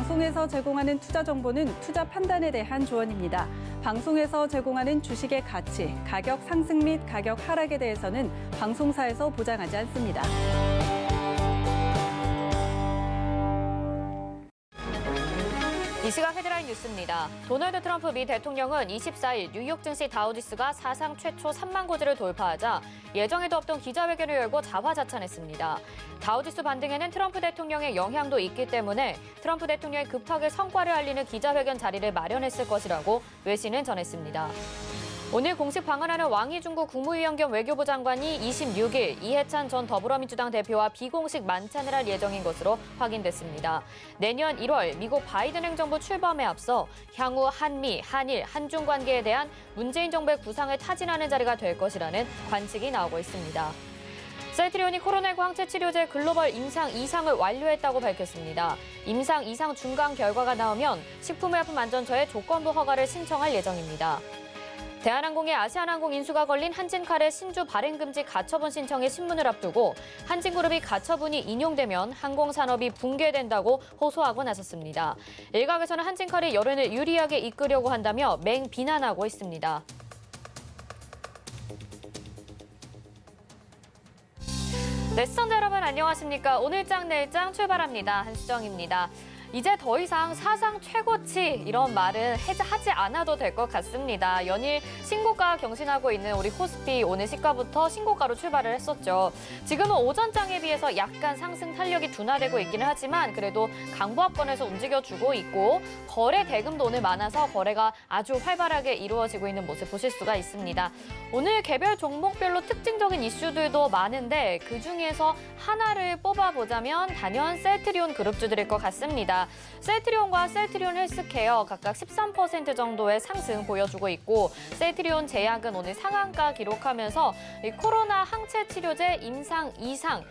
방송에서 제공하는 투자 정보는 투자 판단에 대한 조언입니다. 방송에서 제공하는 주식의 가치, 가격 상승 및 가격 하락에 대해서는 방송사에서 보장하지 않습니다. 이 시각 헤드라인 뉴스입니다. 도널드 트럼프 미 대통령은 24일 뉴욕 증시 다우지수가 사상 최초 3만 고지를 돌파하자 예정에도 없던 기자회견을 열고 자화자찬했습니다. 다우지수 반등에는 트럼프 대통령의 영향도 있기 때문에 트럼프 대통령이 급하게 성과를 알리는 기자회견 자리를 마련했을 것이라고 외신은 전했습니다. 오늘 공식 방한하는 왕이중국 국무위원 겸 외교부 장관이 26일 이해찬 전 더불어민주당 대표와 비공식 만찬을 할 예정인 것으로 확인됐습니다. 내년 1월 미국 바이든 행정부 출범에 앞서 향후 한미, 한일, 한중 관계에 대한 문재인 정부의 구상을 타진하는 자리가 될 것이라는 관측이 나오고 있습니다. 셀트리온이 코로나19 항체 치료제 글로벌 임상 2상을 완료했다고 밝혔습니다. 임상 2상 중간 결과가 나오면 식품의약품안전처에 조건부 허가를 신청할 예정입니다. 대한항공의 아시아나항공 인수가 걸린 한진칼의 신주 발행금지 가처분 신청의 신문을 앞두고 한진그룹이 가처분이 인용되면 항공산업이 붕괴된다고 호소하고 나섰습니다. 일각에서는 한진칼이 여론을 유리하게 이끌려고 한다며 맹비난하고 있습니다. 네, 시청자 여러분 안녕하십니까? 오늘장 내일장 출발합니다. 한수정입니다. 이제 더 이상 사상 최고치 이런 말은 하지 않아도 될 것 같습니다. 연일 신고가 경신하고 있는 우리 코스피 오늘 시가부터 신고가로 출발을 했었죠. 지금은 오전장에 비해서 약간 상승 탄력이 둔화되고 있기는 하지만 그래도 강보합권에서 움직여주고 있고 거래 대금도 오늘 많아서 거래가 아주 활발하게 이루어지고 있는 모습 보실 수가 있습니다. 오늘 개별 종목별로 특징적인 이슈들도 많은데 그중에서 하나를 뽑아보자면 단연 셀트리온 그룹주들일 것 같습니다. 셀트리온과 셀트리온 헬스케어 각각 13% 정도의 상승 보여주고 있고 셀트리온 제약은 오늘 상한가 기록하면서 이 코로나 항체 치료제 임상 2상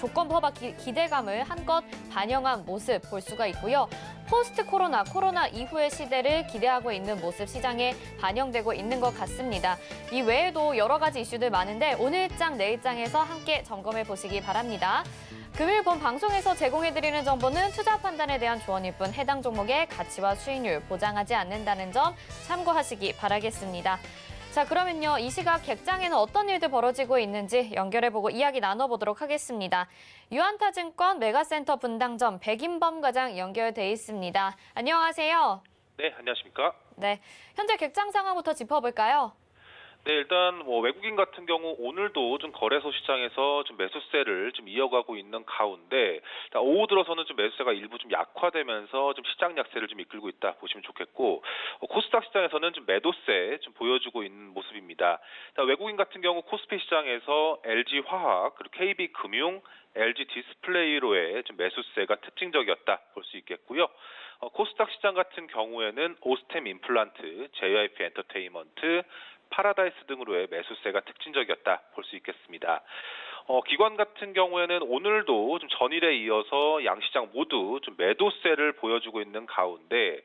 조건부 허가 기대감을 한껏 반영한 모습 볼 수가 있고요. 포스트 코로나 이후의 시대를 기대하고 있는 모습 시장에 반영되고 있는 것 같습니다. 이 외에도 여러 가지 이슈들 많은데 오늘장 내일장에서 함께 점검해 보시기 바랍니다. 금요일 본 방송에서 제공해드리는 정보는 투자 판단에 대한 조언일 뿐 해당 종목의 가치와 수익률 보장하지 않는다는 점 참고하시기 바라겠습니다. 자, 그러면요. 이 시각 객장에는 어떤 일들 벌어지고 있는지 연결해보고 이야기 나눠보도록 하겠습니다. 유한타증권 메가센터 분당점 백인범 과장 연결돼 있습니다. 안녕하세요. 네, 안녕하십니까? 네, 현재 객장 상황부터 짚어볼까요? 네, 일단 외국인 같은 경우 오늘도 좀 거래소 시장에서 좀 매수세를 좀 이어가고 있는 가운데 오후 들어서는 좀 매수세가 일부 좀 약화되면서 좀 시장 약세를 좀 이끌고 있다 보시면 좋겠고 코스닥 시장에서는 좀 매도세 좀 보여주고 있는 모습입니다. 외국인 같은 경우 코스피 시장에서 LG화학 그리고 KB금융, LG디스플레이로의 좀 매수세가 특징적이었다 볼 수 있겠고요. 코스닥 시장 같은 경우에는 오스템 임플란트, JYP 엔터테인먼트, 파라다이스 등으로의 매수세가 특징적이었다 볼 수 있겠습니다. 기관 같은 경우에는 오늘도 좀 전일에 이어서 양시장 모두 좀 매도세를 보여주고 있는 가운데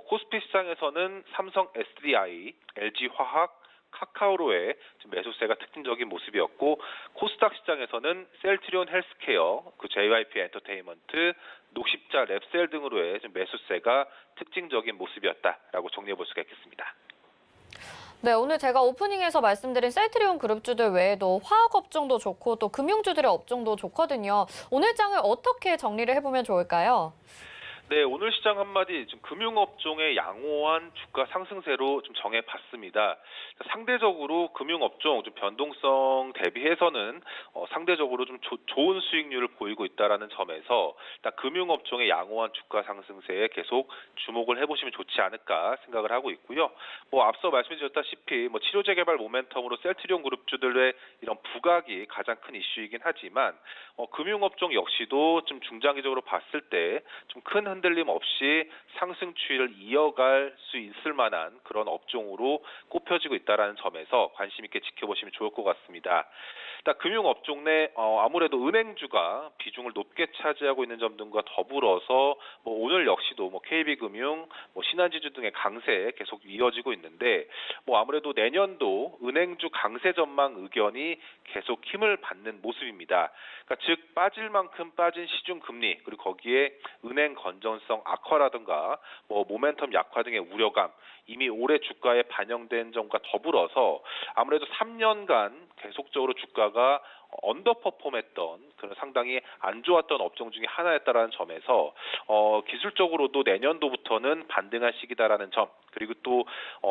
코스피 시장에서는 삼성 SDI, LG화학, 카카오로의 매수세가 특징적인 모습이었고 코스닥 시장에서는 셀트리온 헬스케어, JYP 엔터테인먼트, 녹십자 랩셀 등으로의 매수세가 특징적인 모습이었다라고 정리해 볼 수가 있겠습니다. 네, 오늘 제가 오프닝에서 말씀드린 셀트리온 그룹주들 외에도 화학업종도 좋고 또 금융주들의 업종도 좋거든요. 오늘 장을 어떻게 정리를 해보면 좋을까요? 네, 오늘 시장 한마디 좀 금융업종의 양호한 주가 상승세로 좀 정해봤습니다. 상대적으로 금융업종 좀 변동성 대비해서는 상대적으로 좀 좋은 수익률을 보이고 있다라는 점에서 금융업종의 양호한 주가 상승세에 계속 주목을 해보시면 좋지 않을까 생각을 하고 있고요. 앞서 말씀드렸다시피 치료제 개발 모멘텀으로 셀트리온 그룹주들의 이런 부각이 가장 큰 이슈이긴 하지만 금융업종 역시도 좀 중장기적으로 봤을 때 좀 큰 흔들림 없이 상승 추이를 이어갈 수 있을 만한 그런 업종으로 꼽혀지고 있다는 점에서 관심 있게 지켜보시면 좋을 것 같습니다. 금융업종 내 아무래도 은행주가 비중을 높게 차지하고 있는 점 등과 더불어서 오늘 역시도 KB금융, 신한지주 등의 강세 계속 이어지고 있는데 아무래도 내년도 은행주 강세 전망 의견이 계속 힘을 받는 모습입니다. 즉 빠질 만큼 빠진 시중 금리 그리고 거기에 은행 건전 안전성 악화라든가 모멘텀 약화 등의 우려감 이미 올해 주가에 반영된 점과 더불어서 아무래도 3년간 계속적으로 주가가 언더퍼폼했던 그런 상당히 안 좋았던 업종 중에 하나였다라는 점에서 기술적으로도 내년도부터는 반등할 시기다라는 점 그리고 또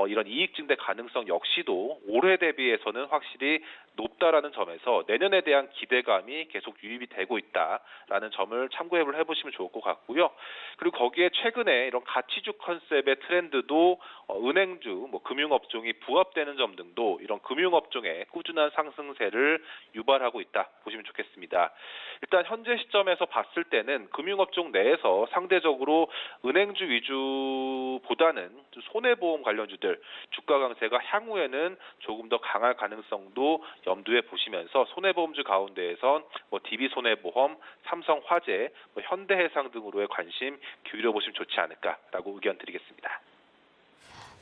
이런 이익 증대 가능성 역시도 올해 대비해서는 확실히 높다라는 점에서 내년에 대한 기대감이 계속 유입이 되고 있다라는 점을 참고를 해보시면 좋을 것 같고요. 그리고 거기에 최근에 이런 가치주 컨셉의 트렌드도 은행주, 금융업종이 부합되는 점 등도 이런 금융업종의 꾸준한 상승세를 유발하고 있다 보시면 좋겠습니다. 일단 현재 시점에서 봤을 때는 금융업종 내에서 상대적으로 은행주 위주보다는 손해보험 관련주들 주가 강세가 향후에는 조금 더 강할 가능성도 염두에 보시면서 손해보험주 가운데에선 DB손해보험, 삼성화재, 현대해상 등으로의 관심 기울여 보시면 좋지 않을까라고 의견 드리겠습니다.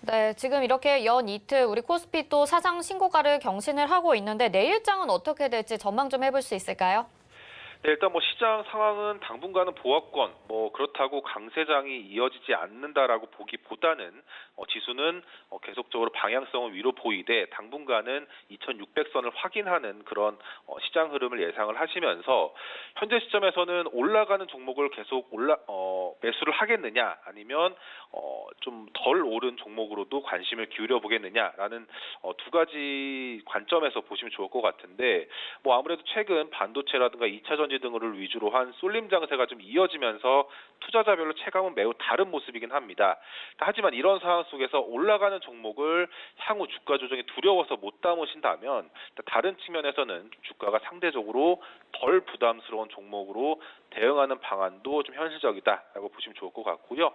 네, 지금 이렇게 연 이틀 우리 코스피 또 사상 신고가를 경신을 하고 있는데 내일장은 어떻게 될지 전망 좀 해볼 수 있을까요? 네, 일단 시장 상황은 당분간은 보합권, 그렇다고 강세장이 이어지지 않는다라고 보기보다는 지수는 계속적으로 방향성을 위로 보이되 당분간은 2,600선을 확인하는 그런 시장 흐름을 예상을 하시면서 현재 시점에서는 올라가는 종목을 계속 매수를 하겠느냐 아니면 좀 덜 오른 종목으로도 관심을 기울여 보겠느냐라는 두 가지 관점에서 보시면 좋을 것 같은데 아무래도 최근 반도체라든가 2차 전지 등을 위주로 한 쏠림 장세가 좀 이어지면서 투자자별로 체감은 매우 다른 모습이긴 합니다. 하지만 이런 상황 속에서 올라가는 종목을 향후 주가 조정이 두려워서 못 담으신다면 다른 측면에서는 주가가 상대적으로 덜 부담스러운 종목으로 대응하는 방안도 좀 현실적이다라고 보시면 좋을 것 같고요.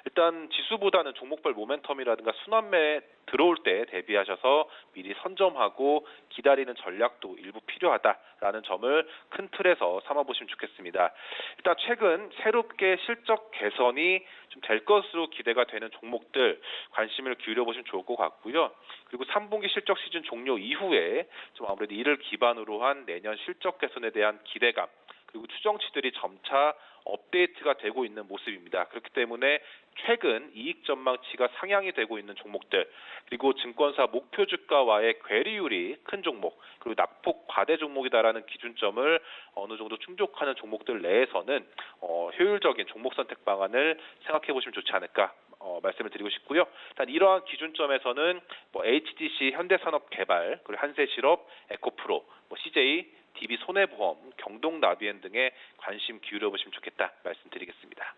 일단 지수보다는 종목별 모멘텀이라든가 순환매에 들어올 때 대비하셔서 미리 선점하고 기다리는 전략도 일부 필요하다라는 점을 큰 틀에서 삼아보시면 좋겠습니다. 일단 최근 새롭게 실적 개선이 좀 될 것으로 기대가 되는 종목들 관심을 기울여 보시면 좋을 것 같고요. 그리고 3분기 실적 시즌 종료 이후에 좀 아무래도 이를 기반으로 한 내년 실적 개선에 대한 기대감 그리고 추정치들이 점차 업데이트가 되고 있는 모습입니다. 그렇기 때문에 최근 이익 전망치가 상향이 되고 있는 종목들 그리고 증권사 목표 주가와의 괴리율이 큰 종목 그리고 낙폭 과대 종목이다라는 기준점을 어느 정도 충족하는 종목들 내에서는 효율적인 종목 선택 방안을 생각해 보시면 좋지 않을까 말씀을 드리고 싶고요. 일단 이러한 기준점에서는 HDC 현대산업개발 그리고 한세실업 에코프로 CJ DB손해보험, 경동나비엔 등에 관심 기울여 보시면 좋겠다 말씀드리겠습니다.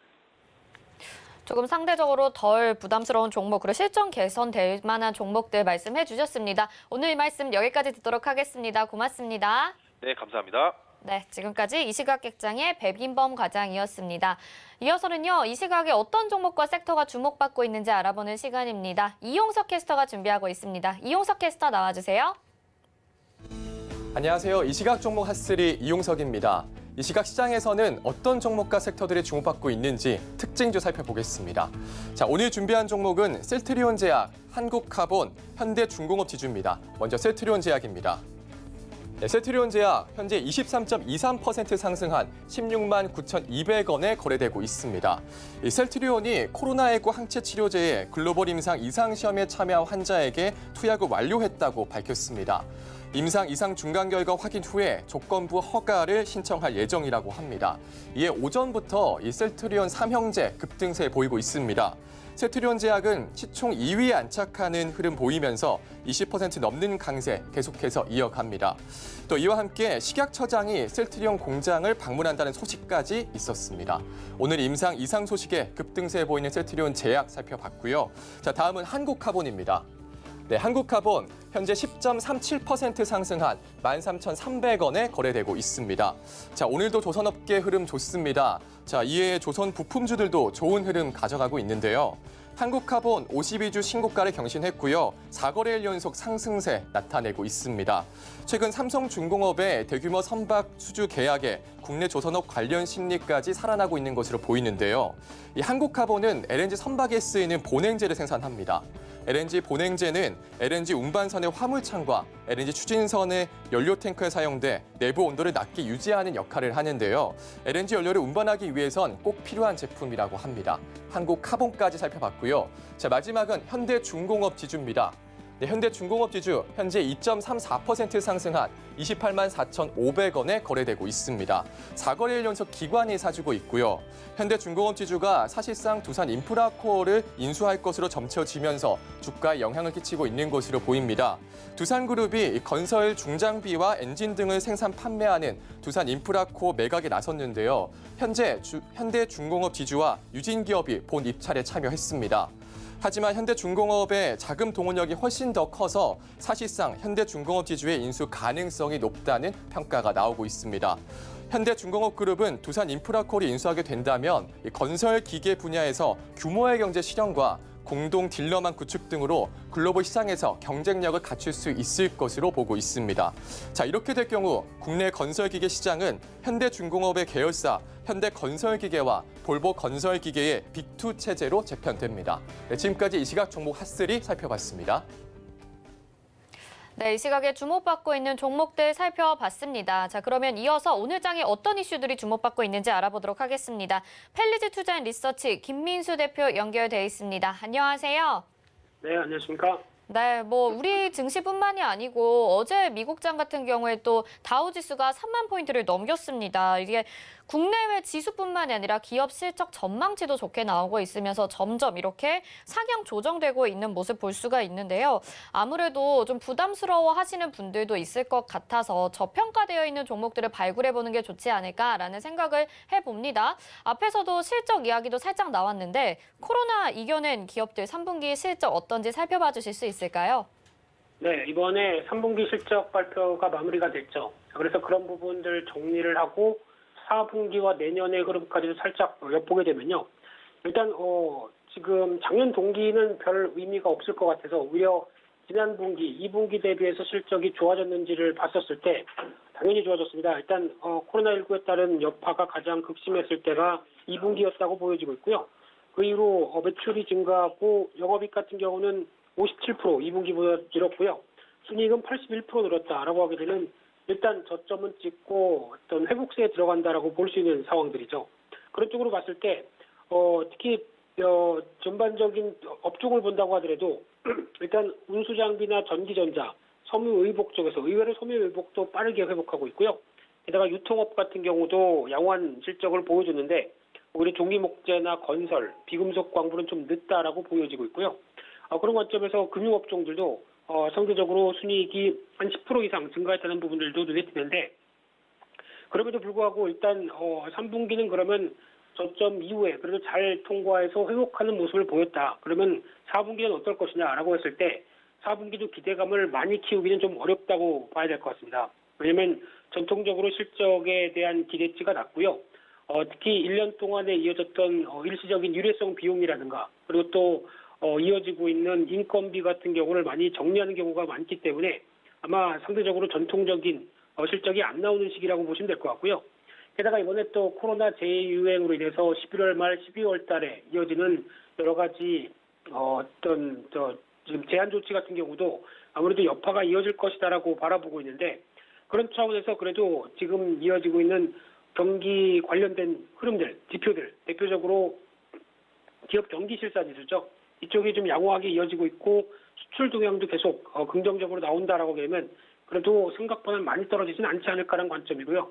조금 상대적으로 덜 부담스러운 종목, 그리고 실적 개선될 만한 종목들 말씀해 주셨습니다. 오늘 이 말씀 여기까지 듣도록 하겠습니다. 고맙습니다. 네, 감사합니다. 네, 지금까지 이시각객장의 백인범 과장이었습니다. 이어서는요, 이 시각에 어떤 종목과 섹터가 주목받고 있는지 알아보는 시간입니다. 이용석 캐스터가 준비하고 있습니다. 이용석 캐스터 나와주세요. 안녕하세요. 이시각 종목 핫3 이용석입니다. 이시각 시장에서는 어떤 종목과 섹터들이 주목받고 있는지 특징주 살펴보겠습니다. 자, 오늘 준비한 종목은 셀트리온 제약, 한국카본, 현대중공업 지주입니다. 먼저 셀트리온 제약입니다. 네, 셀트리온 제약 현재 23.23% 상승한 16만 9,200원에 거래되고 있습니다. 이 셀트리온이 코로나19 항체 치료제의 글로벌 임상 이상시험에 참여한 환자에게 투약을 완료했다고 밝혔습니다. 임상 이상 중간 결과 확인 후에 조건부 허가를 신청할 예정이라고 합니다. 이에 오전부터 이 셀트리온 3형제 급등세 보이고 있습니다. 셀트리온 제약은 시총 2위에 안착하는 흐름 보이면서 20% 넘는 강세 계속해서 이어갑니다. 또 이와 함께 식약처장이 셀트리온 공장을 방문한다는 소식까지 있었습니다. 오늘 임상 이상 소식에 급등세 보이는 셀트리온 제약 살펴봤고요. 자, 다음은 한국카본입니다. 네, 한국카본 현재 10.37% 상승한 13,300원에 거래되고 있습니다. 자, 오늘도 조선업계 흐름 좋습니다. 자, 이에 조선 부품주들도 좋은 흐름 가져가고 있는데요. 한국카본 52주 신고가를 경신했고요. 4거래일 연속 상승세 나타내고 있습니다. 최근 삼성중공업의 대규모 선박 수주 계약에 국내 조선업 관련 심리까지 살아나고 있는 것으로 보이는데요. 이 한국카본은 LNG 선박에 쓰이는 본행제를 생산합니다. LNG 본행제는 LNG 운반선의 화물창과 LNG 추진선의 연료 탱크에 사용돼 내부 온도를 낮게 유지하는 역할을 하는데요. LNG 연료를 운반하기 위해선 꼭 필요한 제품이라고 합니다. 한국카본까지 살펴봤고요. 자, 마지막은 현대중공업 지주입니다. 네, 현대중공업 지주 현재 2.34% 상승한 28만 4,500원에 거래되고 있습니다. 4거래일 연속 기관이 사주고 있고요. 현대중공업 지주가 사실상 두산 인프라코어를 인수할 것으로 점쳐지면서 주가에 영향을 끼치고 있는 것으로 보입니다. 두산그룹이 건설 중장비와 엔진 등을 생산 판매하는 두산 인프라코어 매각에 나섰는데요. 현재 현대중공업 지주와 유진기업이 본 입찰에 참여했습니다. 하지만 현대중공업의 자금 동원력이 훨씬 더 커서 사실상 현대중공업 지주의 인수 가능성이 높다는 평가가 나오고 있습니다. 현대중공업그룹은 두산 인프라코어를 인수하게 된다면 건설 기계 분야에서 규모의 경제 실현과 공동 딜러망 구축 등으로 글로벌 시장에서 경쟁력을 갖출 수 있을 것으로 보고 있습니다. 자, 이렇게 될 경우 국내 건설기계 시장은 현대중공업의 계열사 현대건설기계와 볼보건설기계의 빅2 체제로 재편됩니다. 네, 지금까지 이 시각 종목 핫3 살펴봤습니다. 네, 이 시각에 주목받고 있는 종목들 살펴봤습니다. 자, 그러면 이어서 오늘 장에 어떤 이슈들이 주목받고 있는지 알아보도록 하겠습니다. 펠리즈 투자앤리서치 김민수 대표 연결돼 있습니다. 안녕하세요. 네, 안녕하십니까? 네, 우리 증시뿐만이 아니고 어제 미국장 같은 경우에 또 다우지수가 3만 포인트를 넘겼습니다. 이게 국내외 지수뿐만이 아니라 기업 실적 전망치도 좋게 나오고 있으면서 점점 이렇게 상향 조정되고 있는 모습 볼 수가 있는데요. 아무래도 좀 부담스러워 하시는 분들도 있을 것 같아서 저평가되어 있는 종목들을 발굴해보는 게 좋지 않을까라는 생각을 해봅니다. 앞에서도 실적 이야기도 살짝 나왔는데 코로나 이겨낸 기업들 3분기 실적 어떤지 살펴봐 주실 수 있을까요? 네, 이번에 3분기 실적 발표가 마무리가 됐죠. 그래서 그런 부분들 정리를 하고 4분기와 내년의 흐름까지도 살짝 엿보게 되면요. 일단 지금 작년 동기는 별 의미가 없을 것 같아서 오히려 지난 분기, 2분기 대비해서 실적이 좋아졌는지를 봤었을 때 당연히 좋아졌습니다. 일단 코로나19에 따른 여파가 가장 극심했을 때가 2분기였다고 보여지고 있고요. 그 이후로 매출이 증가하고 영업이익 같은 경우는 57% 2분기보다 늘었고요. 순이익은 81% 늘었다라고 하게 되면 일단 저점은 찍고 어떤 회복세에 들어간다라고 볼 수 있는 상황들이죠. 그런 쪽으로 봤을 때 특히 전반적인 업종을 본다고 하더라도 일단 운수장비나 전기전자, 섬유의복 쪽에서 의외로 섬유의복도 빠르게 회복하고 있고요. 게다가 유통업 같은 경우도 양호한 실적을 보여줬는데 오히려 종이목재나 건설, 비금속 광부는 좀 늦다라고 보여지고 있고요. 그런 관점에서 금융업종들도 상대적으로 순이익이 한 10% 이상 증가했다는 부분들도 눈에 띄는데 그럼에도 불구하고 일단 3분기는 그러면 저점 이후에 그래도 잘 통과해서 회복하는 모습을 보였다. 그러면 4분기는 어떨 것이냐라고 했을 때 4분기도 기대감을 많이 키우기는 좀 어렵다고 봐야 될 것 같습니다. 왜냐하면 전통적으로 실적에 대한 기대치가 낮고요. 특히 1년 동안에 이어졌던 일시적인 일회성 비용이라든가 그리고 또 이어지고 있는 인건비 같은 경우를 많이 정리하는 경우가 많기 때문에 아마 상대적으로 전통적인 실적이 안 나오는 시기라고 보시면 될 것 같고요. 게다가 이번에 또 코로나 재유행으로 인해서 11월 말 12월 달에 이어지는 여러 가지 지금 제한 조치 같은 경우도 아무래도 여파가 이어질 것이다라고 바라보고 있는데 그런 차원에서 그래도 지금 이어지고 있는 경기 관련된 흐름들, 지표들, 대표적으로 기업 경기 실사 지수죠. 이쪽이 좀 양호하게 이어지고 있고 수출 동향도 계속 긍정적으로 나온다라고 되면 그래도 생각보다 많이 떨어지지는 않지 않을까라는 관점이고요.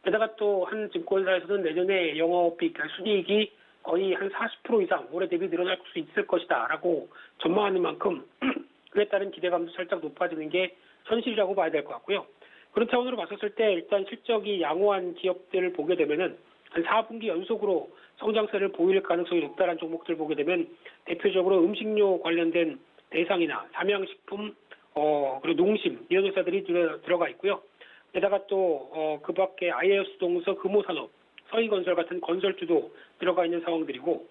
게다가 또 한 증권사에서는 내년에 영업이익, 순이익이 거의 한 40% 이상 올해 대비 늘어날 수 있을 것이다라고 전망하는 만큼 그에 따른 기대감도 살짝 높아지는 게 현실이라고 봐야 될 것 같고요. 그런 차원으로 봤었을 때 일단 실적이 양호한 기업들을 보게 되면은 한 4분기 연속으로 성장세를 보일 가능성이 높다는 종목들 보게 되면 대표적으로 음식료 관련된 대상이나 삼양식품, 그리고 농심 이런 회사들이 들어가 있고요. 게다가 또 그 밖에 IAS 동서 금호산업, 서희건설 같은 건설주도 들어가 있는 상황들이고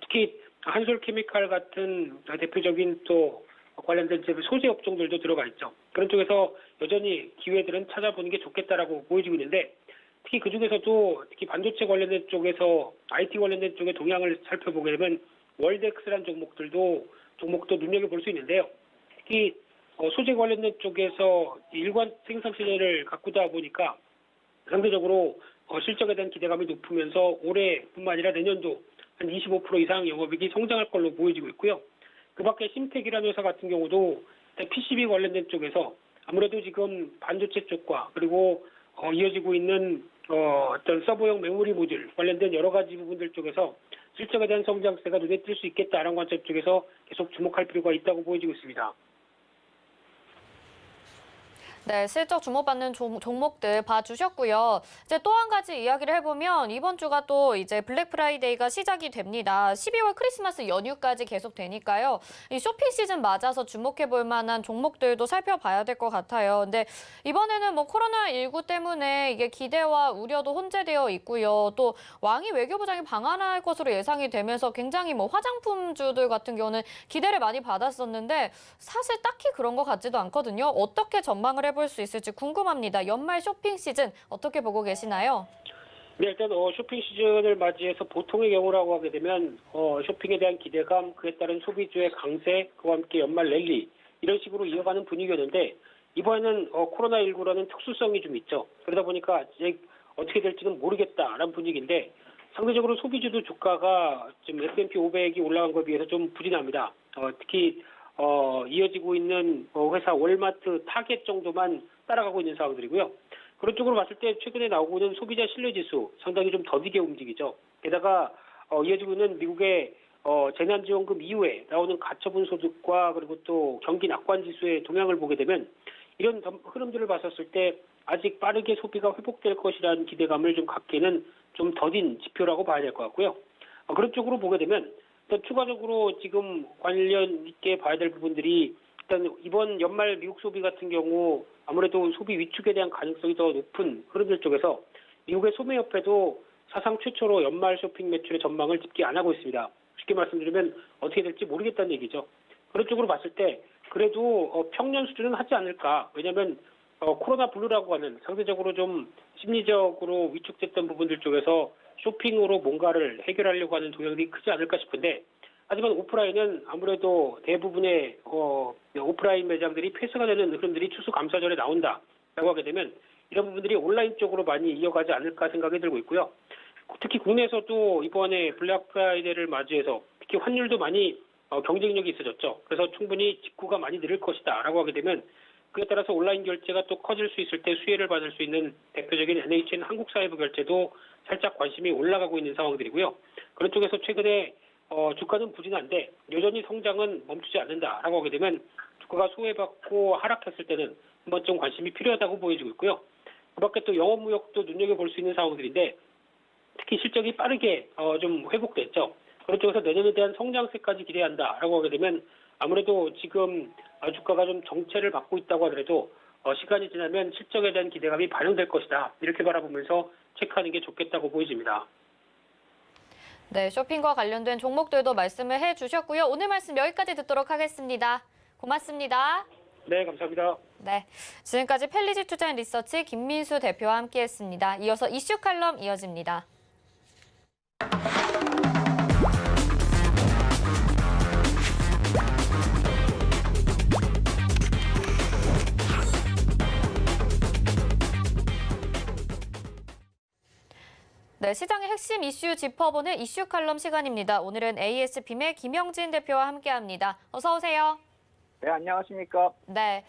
특히 한솔케미칼 같은 대표적인 또 관련된 소재 업종들도 들어가 있죠. 그런 쪽에서 여전히 기회들은 찾아보는 게 좋겠다라고 보여지고 있는데 특히 그 중에서도 특히 반도체 관련된 쪽에서 IT 관련된 쪽의 동향을 살펴보게 되면 월덱스라는 종목도 눈여겨볼 수 있는데요. 특히 소재 관련된 쪽에서 일관 생산 시절을 가꾸다 보니까 상대적으로 실적에 대한 기대감이 높으면서 올해뿐만 아니라 내년도 한 25% 이상 영업이익이 성장할 걸로 보여지고 있고요. 그 밖에 심텍이라는 회사 같은 경우도 PCB 관련된 쪽에서 아무래도 지금 반도체 쪽과 그리고 이어지고 있는 어떤 서버용 메모리 모듈 관련된 여러 가지 부분들 쪽에서 실적에 대한 성장세가 눈에 띌 수 있겠다라는 관점 쪽에서 계속 주목할 필요가 있다고 보여지고 있습니다. 네, 실적 주목받는 종목들 봐주셨고요. 이제 또 한 가지 이야기를 해보면 이번 주가 또 이제 블랙 프라이데이가 시작이 됩니다. 12월 크리스마스 연휴까지 계속 되니까요. 이 쇼핑 시즌 맞아서 주목해볼 만한 종목들도 살펴봐야 될 것 같아요. 근데 이번에는 뭐 코로나19 때문에 이게 기대와 우려도 혼재되어 있고요. 또 왕이 외교부장이 방한할 것으로 예상이 되면서 굉장히 뭐 화장품주들 같은 경우는 기대를 많이 받았었는데 사실 딱히 그런 것 같지도 않거든요. 어떻게 전망을 해볼 수 있을지 궁금합니다. 연말 쇼핑 시즌 어떻게 보고 계시나요? 네, 일단 쇼핑 시즌을 맞이해서 보통의 경우라고 하게 되면 쇼핑에 대한 기대감, 그에 따른 소비주의 강세, 그와 함께 연말 랠리 이런 식으로 이어가는 분위기였는데 이번에는 코로나19라는 특수성이 좀 있죠. 그러다 보니까 이제 어떻게 될지는 모르겠다라는 분위기인데 상대적으로 소비주도 주가가 지금 S&P 500이 올라간 것에 비해서 좀 부진합니다. 특히 이어지고 있는 회사 월마트, 타겟 정도만 따라가고 있는 상황들이고요. 그런 쪽으로 봤을 때 최근에 나오고 있는 소비자 신뢰지수 상당히 좀 더디게 움직이죠. 게다가 이어지고 있는 미국의 재난지원금 이후에 나오는 가처분 소득과 그리고 또 경기 낙관 지수의 동향을 보게 되면 이런 흐름들을 봤었을 때 아직 빠르게 소비가 회복될 것이라는 기대감을 좀 갖기에는 좀 더딘 지표라고 봐야 될 것 같고요. 그런 쪽으로 보게 되면 또 추가적으로 지금 관련 있게 봐야 될 부분들이 일단 이번 연말 미국 소비 같은 경우 아무래도 소비 위축에 대한 가능성이 더 높은 흐름들 쪽에서 미국의 소매협회도 사상 최초로 연말 쇼핑 매출의 전망을 집계 안 하고 있습니다. 쉽게 말씀드리면 어떻게 될지 모르겠다는 얘기죠. 그런 쪽으로 봤을 때 그래도 평년 수준은 하지 않을까. 왜냐하면 코로나 블루라고 하는 상대적으로 좀 심리적으로 위축됐던 부분들 쪽에서 쇼핑으로 뭔가를 해결하려고 하는 동향이 크지 않을까 싶은데 하지만 오프라인은 아무래도 대부분의 오프라인 매장들이 폐쇄가 되는 흐름들이 추수감사절에 나온다라고 하게 되면 이런 부분들이 온라인 쪽으로 많이 이어가지 않을까 생각이 들고 있고요. 특히 국내에서도 이번에 블랙 프라이데이를 맞이해서 특히 환율도 많이 경쟁력이 있어졌죠. 그래서 충분히 직구가 많이 늘을 것이다라고 하게 되면 그에 따라서 온라인 결제가 또 커질 수 있을 때 수혜를 받을 수 있는 대표적인 NHN 한국사회부 결제도 살짝 관심이 올라가고 있는 상황들이고요. 그런 쪽에서 최근에 주가는 부진한데 여전히 성장은 멈추지 않는다라고 하게 되면 주가가 소외받고 하락했을 때는 한 번쯤 관심이 필요하다고 보여지고 있고요. 그 밖에 또 영업무역도 눈여겨볼 수 있는 상황들인데 특히 실적이 빠르게 좀 회복됐죠. 그런 쪽에서 내년에 대한 성장세까지 기대한다라고 하게 되면 아무래도 지금 주가가 좀 정체를 받고 있다고 하더라도 시간이 지나면 실적에 대한 기대감이 반영될 것이다. 이렇게 바라보면서 체크하는 게 좋겠다고 보여집니다. 네, 쇼핑과 관련된 종목들도 말씀을 해주셨고요. 오늘 말씀 여기까지 듣도록 하겠습니다. 고맙습니다. 네, 감사합니다. 네, 지금까지 펠리지 투자 앤 리서치 김민수 대표와 함께했습니다. 이어서 이슈 칼럼 이어집니다. 네, 시장의 핵심 이슈 짚어보는 이슈 칼럼 시간입니다. 오늘은 AS빔의 김영진 대표와 함께합니다. 어서 오세요. 네, 안녕하십니까. 네.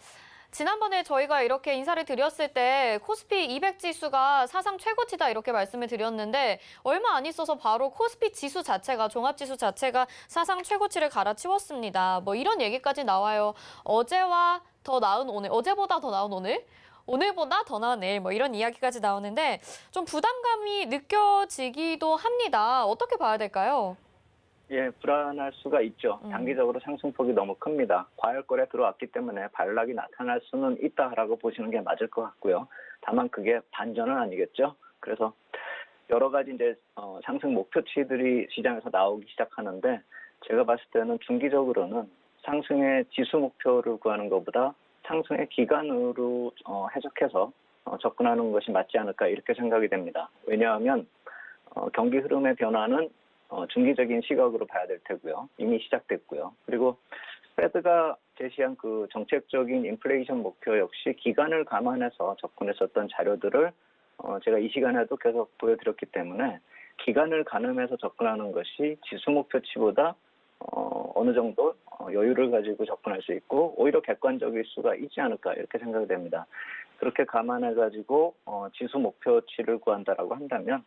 지난번에 저희가 이렇게 인사를 드렸을 때 코스피 200 지수가 사상 최고치다 이렇게 말씀을 드렸는데 얼마 안 있어서 바로 코스피 지수 자체가 종합지수 자체가 사상 최고치를 갈아치웠습니다. 뭐 이런 얘기까지 나와요. 어제와 더 나은 오늘, 어제보다 더 나은 오늘? 오늘보다 더 나은 내일 뭐 이런 이야기까지 나오는데 좀 부담감이 느껴지기도 합니다. 어떻게 봐야 될까요? 예, 불안할 수가 있죠. 단기적으로 상승폭이 너무 큽니다. 과열권에 들어왔기 때문에 반락이 나타날 수는 있다라고 보시는 게 맞을 것 같고요. 다만 그게 반전은 아니겠죠. 그래서 여러 가지 이제 상승 목표치들이 시장에서 나오기 시작하는데 제가 봤을 때는 중기적으로는 상승의 지수 목표를 구하는 것보다 상승의 기간으로 해석해서 접근하는 것이 맞지 않을까 이렇게 생각이 됩니다. 왜냐하면 경기 흐름의 변화는 중기적인 시각으로 봐야 될 테고요. 이미 시작됐고요. 그리고 페드가 제시한 그 정책적인 인플레이션 목표 역시 기간을 감안해서 접근했었던 자료들을 제가 이 시간에도 계속 보여드렸기 때문에 기간을 가늠해서 접근하는 것이 지수 목표치보다 어느 정도 여유를 가지고 접근할 수 있고 오히려 객관적일 수가 있지 않을까 이렇게 생각이 됩니다. 그렇게 감안해가지고 지수 목표치를 구한다라고 한다면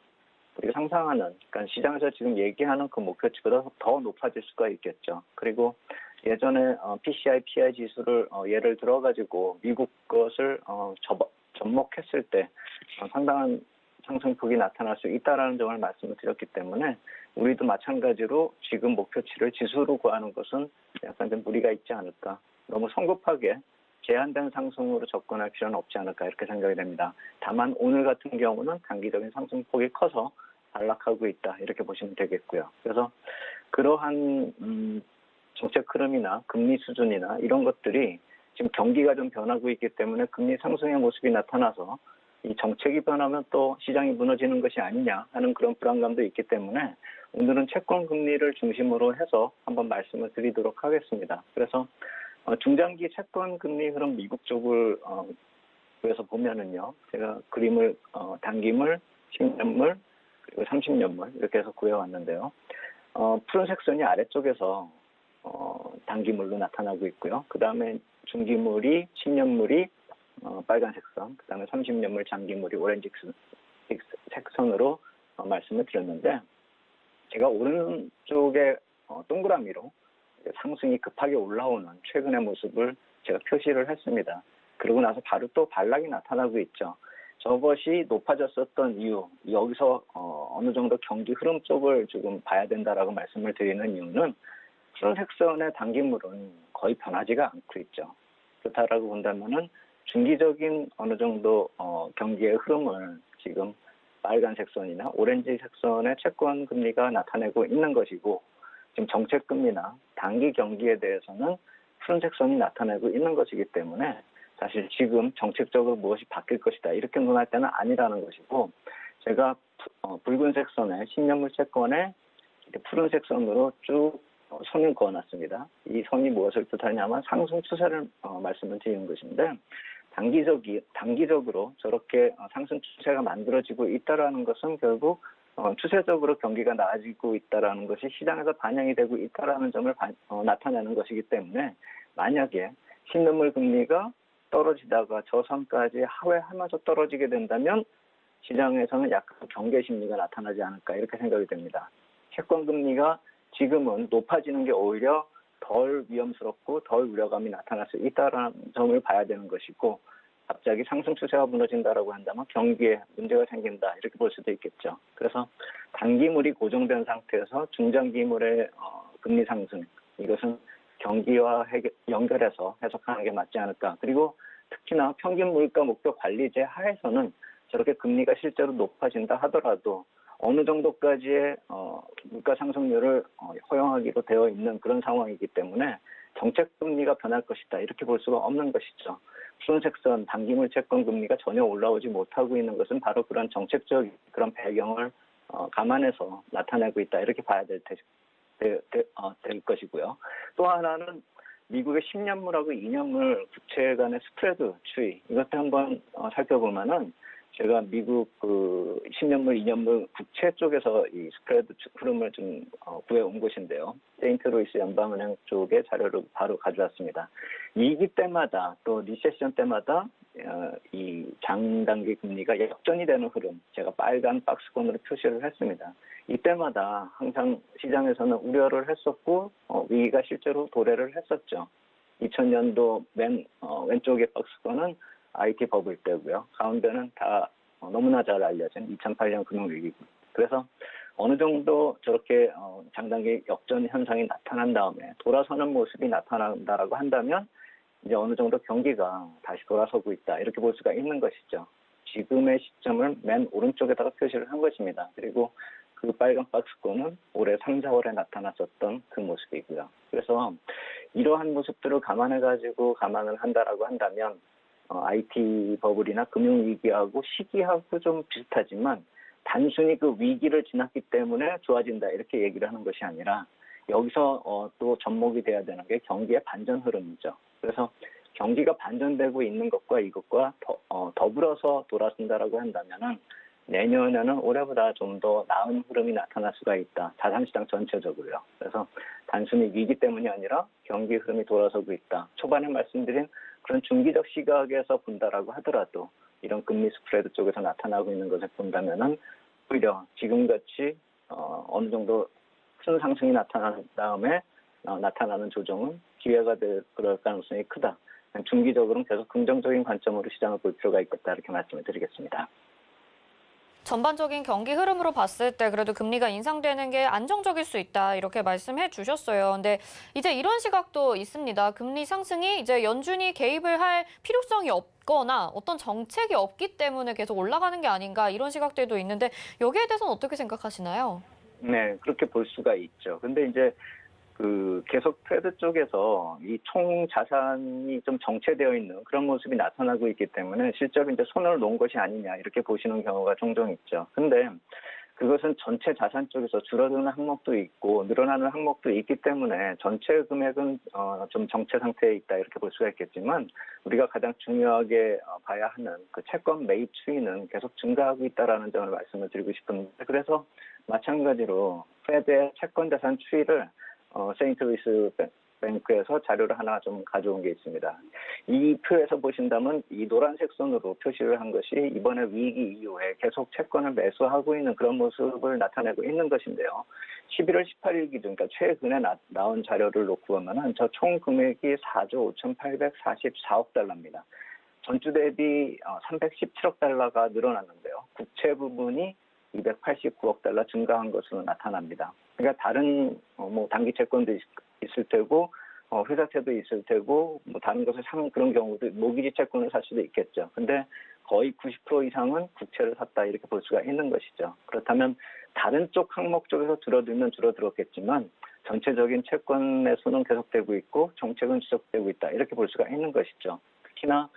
우리가 상상하는, 그러니까 시장에서 지금 얘기하는 그 목표치보다 더 높아질 수가 있겠죠. 그리고 예전에 PCI, PI 지수를 예를 들어가지고 미국 것을 접목했을 때 상당한 상승폭이 나타날 수 있다라는 점을 말씀을 드렸기 때문에 우리도 마찬가지로 지금 목표치를 지수로 구하는 것은 약간 좀 무리가 있지 않을까. 너무 성급하게 제한된 상승으로 접근할 필요는 없지 않을까 이렇게 생각이 됩니다. 다만 오늘 같은 경우는 단기적인 상승폭이 커서 반락하고 있다 이렇게 보시면 되겠고요. 그래서 그러한 정책 흐름이나 금리 수준이나 이런 것들이 지금 경기가 좀 변하고 있기 때문에 금리 상승의 모습이 나타나서 이 정책이 변하면 또 시장이 무너지는 것이 아니냐 하는 그런 불안감도 있기 때문에 오늘은 채권 금리를 중심으로 해서 한번 말씀을 드리도록 하겠습니다. 그래서 중장기 채권 금리 흐름 미국 쪽을 그래서 보면은요, 제가 그림을 단기물, 10년물 그리고 30년물 이렇게 해서 구해왔는데요. 푸른색 선이 아래쪽에서 단기물로 나타나고 있고요. 그 다음에 중기물이 10년물이 빨간색 선, 그 다음에 30년물 장기물이 오렌지색 선으로 말씀을 드렸는데 제가 오른쪽에 동그라미로 상승이 급하게 올라오는 최근의 모습을 제가 표시를 했습니다. 그러고 나서 바로 또 반락이 나타나고 있죠. 저것이 높아졌었던 이유, 여기서 어느 정도 경기 흐름 쪽을 지금 봐야 된다라고 말씀을 드리는 이유는 푸른색 선의 단기물은 거의 변하지가 않고 있죠. 그렇다라고 본다면은 중기적인 어느 정도 경기의 흐름을 지금 빨간색 선이나 오렌지색 선의 채권 금리가 나타내고 있는 것이고 지금 정책 금리나 단기 경기에 대해서는 푸른색 선이 나타내고 있는 것이기 때문에 사실 지금 정책적으로 무엇이 바뀔 것이다 이렇게 논할 때는 아니라는 것이고 제가 붉은색 선의 10년물 채권에 푸른색 선으로 쭉 선을 그어놨습니다. 이 선이 무엇을 뜻하냐면 상승 추세를 말씀을 드리는 것인데 단기적으로 저렇게 상승 추세가 만들어지고 있다라는 것은 결국 추세적으로 경기가 나아지고 있다라는 것이 시장에서 반영이 되고 있다라는 점을 나타내는 것이기 때문에 만약에 10년물 금리가 떨어지다가 저 선까지 하회하면서 떨어지게 된다면 시장에서는 약간 경계 심리가 나타나지 않을까 이렇게 생각이 됩니다. 채권 금리가 지금은 높아지는 게 오히려 덜 위험스럽고 덜 우려감이 나타날 수 있다는 점을 봐야 되는 것이고 갑자기 상승 추세가 무너진다라고 한다면 경기에 문제가 생긴다 이렇게 볼 수도 있겠죠. 그래서 단기물이 고정된 상태에서 중장기물의 금리 상승 이것은 경기와 연결해서 해석하는 게 맞지 않을까. 그리고 특히나 평균 물가 목표 관리제 하에서는 저렇게 금리가 실제로 높아진다 하더라도 어느 정도까지의 물가 상승률을 허용하기로 되어 있는 그런 상황이기 때문에 정책 금리가 변할 것이다 이렇게 볼 수가 없는 것이죠. 푸른색 선 단기물 채권 금리가 전혀 올라오지 못하고 있는 것은 바로 그런 정책적 그런 배경을 감안해서 나타내고 있다 이렇게 봐야 될 것이고요. 또 하나는 미국의 10년물하고 2년물 국채 간의 스프레드 추이 이것도 한번 살펴보면은 제가 미국 그 10년물, 2년물 국채 쪽에서 이 스프레드 흐름을 좀 구해온 것인데요. 세인트루이스 연방은행 쪽의 자료를 바로 가져왔습니다. 위기 때마다 또 리세션 때마다 이 장단기 금리가 역전이 되는 흐름 제가 빨간 박스권으로 표시를 했습니다. 이때마다 항상 시장에서는 우려를 했었고 위기가 실제로 도래를 했었죠. 2000년도 왼쪽의 박스권은 IT 버블 때고요. 가운데는 다 너무나 잘 알려진 2008년 금융위기고. 그래서 어느 정도 저렇게 장단기 역전 현상이 나타난 다음에 돌아서는 모습이 나타난다라고 한다면 이제 어느 정도 경기가 다시 돌아서고 있다 이렇게 볼 수가 있는 것이죠. 지금의 시점을 맨 오른쪽에다가 표시를 한 것입니다. 그리고 그 빨간 박스권은 올해 3, 4월에 나타났었던 그 모습이고요. 그래서 이러한 모습들을 감안을 한다라고 한다면 IT 버블이나 금융위기하고 시기하고 좀 비슷하지만 단순히 그 위기를 지났기 때문에 좋아진다 이렇게 얘기를 하는 것이 아니라 여기서 또 접목이 돼야 되는 게 경기의 반전 흐름이죠. 그래서 경기가 반전되고 있는 것과 이것과 더불어서 돌아선다라고 한다면은 내년에는 올해보다 좀 더 나은 흐름이 나타날 수가 있다. 자산시장 전체적으로요. 그래서 단순히 위기 때문이 아니라 경기 흐름이 돌아서고 있다. 초반에 말씀드린 그런 중기적 시각에서 본다라고 하더라도 이런 금리 스프레드 쪽에서 나타나고 있는 것을 본다면은 오히려 지금같이 어느 정도 큰 상승이 나타난 다음에 나타나는 조정은 기회가 그럴 가능성이 크다. 중기적으로는 계속 긍정적인 관점으로 시장을 볼 필요가 있겠다 이렇게 말씀을 드리겠습니다. 전반적인 경기 흐름으로 봤을 때 그래도 금리가 인상되는 게 안정적일 수 있다 이렇게 말씀해 주셨어요. 근데 이제 이런 시각도 있습니다. 금리 상승이 이제 연준이 개입을 할 필요성이 없거나 어떤 정책이 없기 때문에 계속 올라가는 게 아닌가 이런 시각들도 있는데 여기에 대해서는 어떻게 생각하시나요? 네, 그렇게 볼 수가 있죠. 근데 이제 계속 패드 쪽에서 이 총 자산이 좀 정체되어 있는 그런 모습이 나타나고 있기 때문에 실제로 이제 손을 놓은 것이 아니냐 이렇게 보시는 경우가 종종 있죠. 근데 그것은 전체 자산 쪽에서 줄어드는 항목도 있고 늘어나는 항목도 있기 때문에 전체 금액은 좀 정체 상태에 있다 이렇게 볼 수가 있겠지만 우리가 가장 중요하게 봐야 하는 그 채권 매입 추이는 계속 증가하고 있다라는 점을 말씀을 드리고 싶은데 그래서 마찬가지로 패드의 채권 자산 추이를 세인트루이스 뱅크에서 자료를 하나 좀 가져온 게 있습니다. 이 표에서 보신다면 이 노란색 선으로 표시를 한 것이 이번에 위기 이후에 계속 채권을 매수하고 있는 그런 모습을 나타내고 있는 것인데요. 11월 18일 기준, 그러니까 최근에 나온 자료를 놓고 보면은 저 총 금액이 4조 5,844억 달러입니다. 전주 대비 317억 달러가 늘어났는데요. 국채 부분이 289억 달러 증가한 것으로 나타납니다. 그러니까 다른 단기 채권도 있을 테고 회사채도 있을 테고 다른 것을 사는 그런 경우도 모기지 채권을 살 수도 있겠죠. 근데 거의 90% 이상은 국채를 샀다 이렇게 볼 수가 있는 것이죠. 그렇다면 다른 쪽 항목 쪽에서 줄어들면 줄어들었겠지만 전체적인 채권의 수는 계속되고 있고 정책은 지속되고 있다 이렇게 볼 수가 있는 것이죠. 특히나